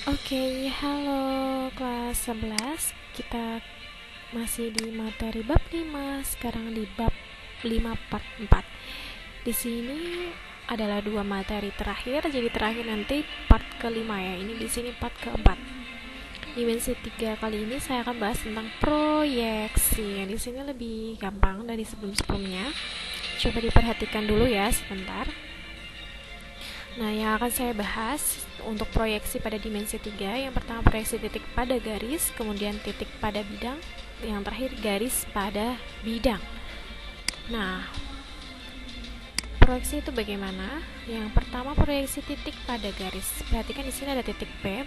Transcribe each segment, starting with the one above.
Oke, halo kelas 11. Kita masih di materi bab 5. Sekarang di bab 5 part 4. Di sini adalah dua materi terakhir, jadi terakhir nanti part kelima ya. Ini di sini part keempat. Dimensi 3 kali ini saya akan bahas tentang proyeksi. Yang di sini lebih gampang dari sebelum-sebelumnya. Coba diperhatikan dulu ya sebentar. Nah, yang akan saya bahas untuk proyeksi pada dimensi 3, yang pertama proyeksi titik pada garis, kemudian titik pada bidang, yang terakhir garis pada bidang. Nah, proyeksi itu bagaimana? Yang pertama proyeksi titik pada garis. Perhatikan di sini ada titik P.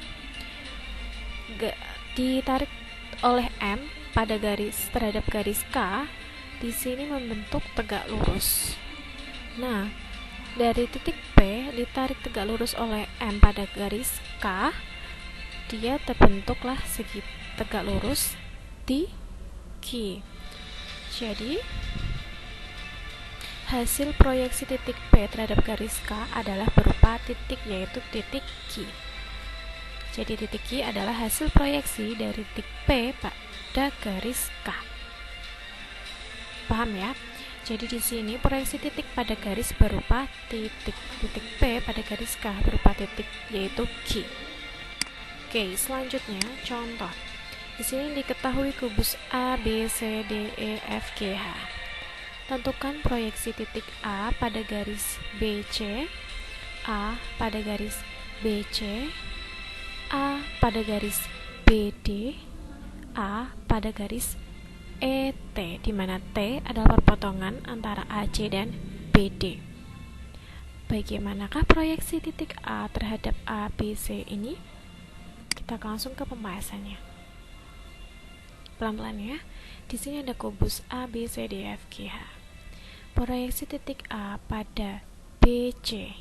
Ditarik oleh M pada garis terhadap garis K, di sini membentuk tegak lurus. Nah, dari titik P ditarik tegak lurus oleh M pada garis K, dia terbentuklah segi tegak lurus di Q. Jadi hasil proyeksi titik P terhadap garis K adalah berupa titik, yaitu titik Q. Jadi titik Q adalah hasil proyeksi dari titik P pada garis K. Paham ya? Jadi di sini proyeksi titik pada garis berupa titik P pada garis K berupa titik, yaitu Q. Oke, selanjutnya contoh. Di sini diketahui kubus A, B, C, D, E, F, G, H. Tentukan proyeksi titik A pada garis BC, A pada garis BC, A pada garis BD, A pada garis ET, di mana T adalah perpotongan antara AC dan BD. Bagaimanakah proyeksi titik A terhadap ABC ini? Kita langsung ke pembahasannya. Pelan-pelan ya. Di sini ada kubus A, B, C, D, F, G, H. Proyeksi titik A pada BC.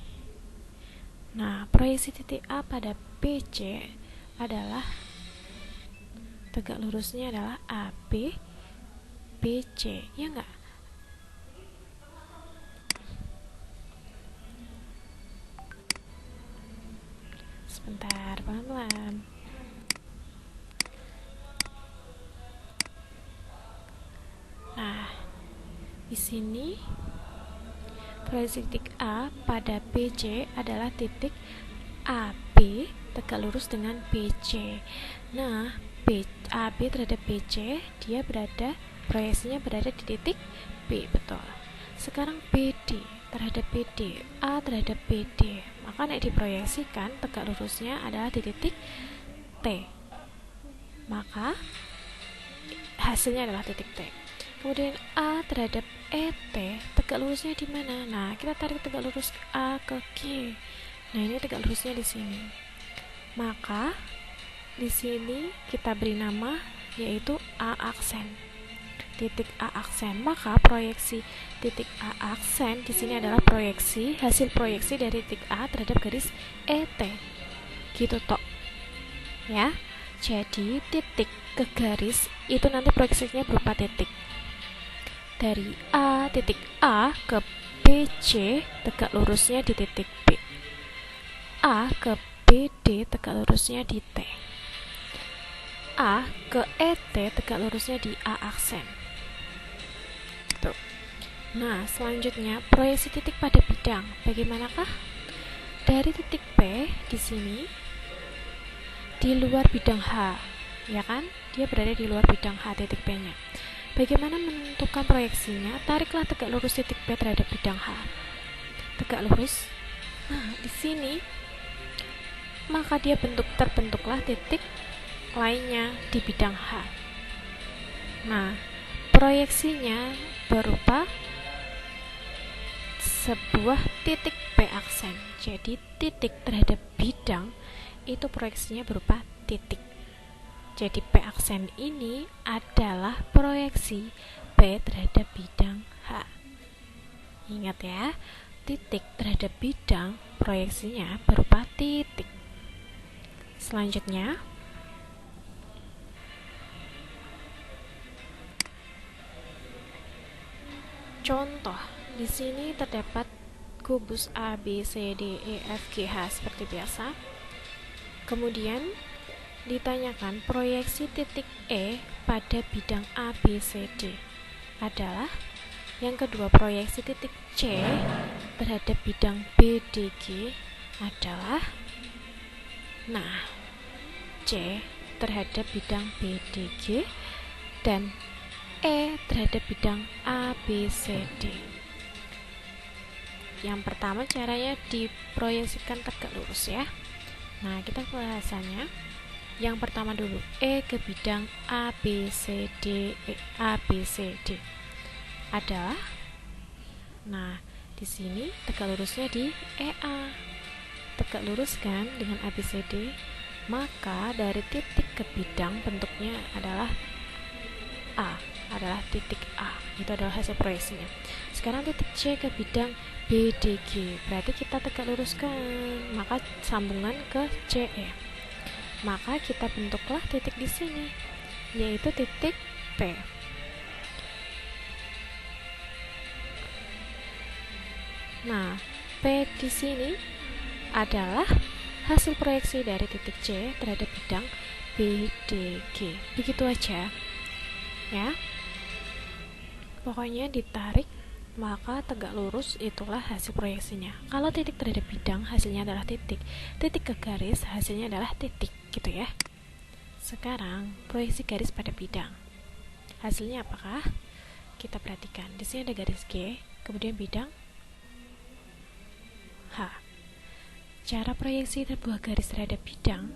Nah, proyeksi titik A pada BC adalah tegak lurusnya adalah AB BC, ya enggak? Sebentar, pelan-pelan. Nah, di sini proyeksi titik A pada BC adalah titik AB tegak lurus dengan BC. Nah, AB terhadap BC, dia proyeksinya berada di titik B, betul. Sekarang BD terhadap BD, A terhadap BD, maka nek diproyeksikan tegak lurusnya adalah di titik T, maka hasilnya adalah titik T. Kemudian A terhadap ET, tegak lurusnya di mana? Nah, kita tarik tegak lurus A ke Q. Nah, ini tegak lurusnya di sini. Maka di sini kita beri nama yaitu A aksen. Titik A aksen. Maka proyeksi titik A aksen di sini adalah hasil proyeksi dari titik A terhadap garis ET. Gitu tok. Ya. Jadi titik ke garis itu nanti proyeksinya berupa titik. Dari titik A ke BC, tegak lurusnya di titik B. A ke BD, tegak lurusnya di T. A ke ET, tegak lurusnya di A aksen. Tuh. Nah, selanjutnya proyeksi titik pada bidang. Bagaimanakah? Dari titik P di sini di luar bidang H, ya kan? Dia berada di luar bidang H titik P-nya. Bagaimana menentukan proyeksinya? Tariklah tegak lurus titik P terhadap bidang H. Tegak lurus. Nah, di sini maka dia terbentuklah titik lainnya di bidang H. Nah, proyeksinya berupa sebuah titik P aksen. Jadi titik terhadap bidang itu proyeksinya berupa titik. Jadi P aksen ini adalah proyeksi P terhadap bidang H. Ingat ya, titik terhadap bidang proyeksinya berupa titik. Selanjutnya, contoh. Di sini terdapat kubus A, B, C, D, E, F, G, H seperti biasa. Kemudian ditanyakan proyeksi titik E pada bidang ABCD adalah yang kedua, proyeksi titik C terhadap bidang BDG adalah, nah, C terhadap bidang BDG dan E terhadap bidang ABCD. Yang pertama caranya diproyeksikan tegak lurus ya. Nah, kita bahasannya. Yang pertama dulu, E ke bidang ABCD, ABCD adalah, nah, di sini tegak lurusnya di EA. Tegak lurus kan dengan ABCD, maka dari titik ke bidang bentuknya adalah A, adalah titik A. Itu adalah hasil proyeksinya. Sekarang titik C ke bidang BDG, berarti kita tegak luruskan, maka sambungan ke CE. Maka kita bentuklah titik di sini, yaitu titik P. Nah, P di sini adalah hasil proyeksi dari titik C terhadap bidang BDG. Begitu aja. Ya. Pokoknya ditarik, maka tegak lurus itulah hasil proyeksinya. Kalau titik terhadap bidang hasilnya adalah titik. Titik ke garis hasilnya adalah titik, gitu ya. Sekarang proyeksi garis pada bidang. Hasilnya apakah? Kita perhatikan. Di sini ada garis G, kemudian bidang H. Cara proyeksi sebuah garis terhadap bidang,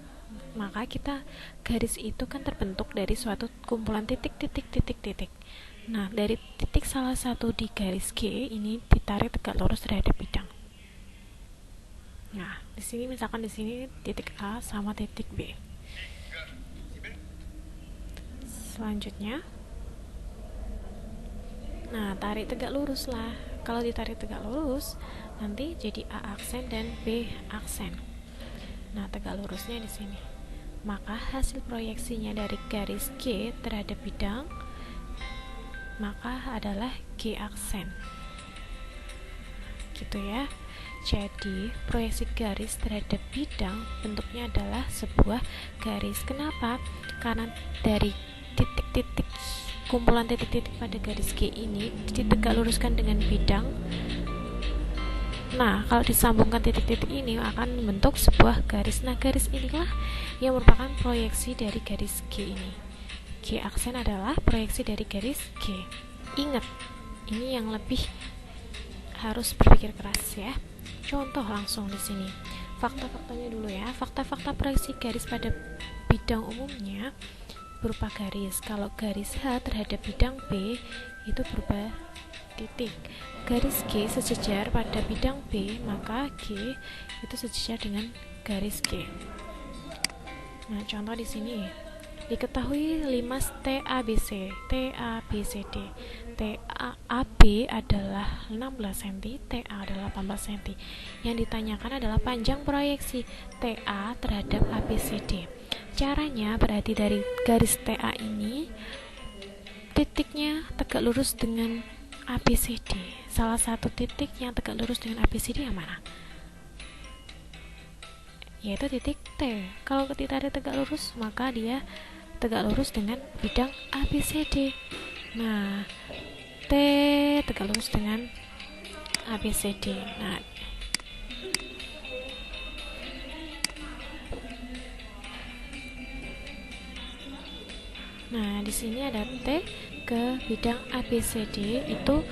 maka kita garis itu kan terbentuk dari suatu kumpulan titik. Nah, dari titik salah satu di garis G ini ditarik tegak lurus terhadap bidang. Nah, di sini misalkan di sini titik A sama titik B. Selanjutnya, nah, tarik tegak lurus lah. Kalau ditarik tegak lurus, nanti jadi A aksen dan B aksen. Nah, tegak lurusnya di sini. Maka hasil proyeksinya dari garis G terhadap bidang maka adalah G aksen. Gitu ya. Jadi, proyeksi garis terhadap bidang bentuknya adalah sebuah garis. Kenapa? Karena dari titik-titik, kumpulan titik-titik pada garis G ini ditegak luruskan dengan bidang. Nah, kalau disambungkan titik-titik ini akan membentuk sebuah garis. Nah, garis inilah yang merupakan proyeksi dari garis G ini. G aksen adalah proyeksi dari garis G. Ingat, ini yang lebih harus berpikir keras ya. Contoh langsung di sini. Fakta-faktanya dulu ya. Fakta-fakta proyeksi garis pada bidang umumnya berupa garis. Kalau garis H terhadap bidang B itu berupa titik. Garis G sejajar pada bidang B, maka G itu sejajar dengan garis G. Nah, contoh di sini. Diketahui 5 TABC, TABCD. TAB adalah 16 cm, TA adalah 18 cm. Yang ditanyakan adalah panjang proyeksi TA terhadap ABCD. Caranya berarti dari garis TA ini titiknya tegak lurus dengan ABCD. Salah satu titik yang tegak lurus dengan ABCD yang mana? Yaitu titik T. Kalau ditarik tegak lurus, maka dia tegak lurus dengan bidang ABCD. Nah, T tegak lurus dengan ABCD. Nah, di sini ada T ke bidang ABCD itu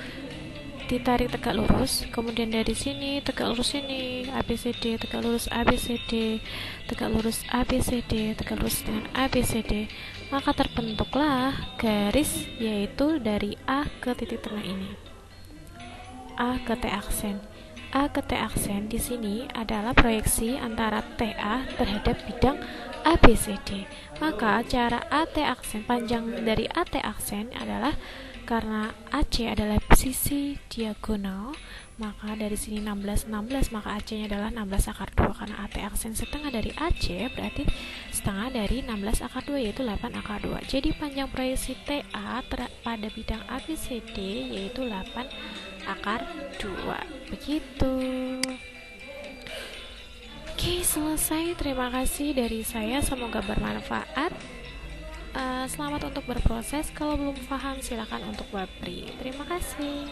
ditarik tegak lurus, kemudian dari sini tegak lurus ini ABCD, tegak lurus ABCD, tegak lurus ABCD, tegak lurus dengan ABCD, maka terbentuklah garis yaitu dari A ke titik tengah ini, A ke T aksen. A ke T aksen di sini adalah proyeksi antara TA terhadap bidang ABCD. Maka cara AT aksen, panjang dari AT aksen adalah karena AC adalah sisi diagonal, maka dari sini 16, maka AC-nya adalah 16 akar 2. Karena AT aksen setengah dari AC, berarti setengah dari 16 akar 2, yaitu 8 akar 2. Jadi panjang proyeksi TA pada bidang ABCD yaitu 8 akar 2. Begitu. Oke, selesai. Terima kasih dari saya, semoga bermanfaat. Selamat untuk berproses. Kalau belum paham, silakan untuk webri. Terima kasih.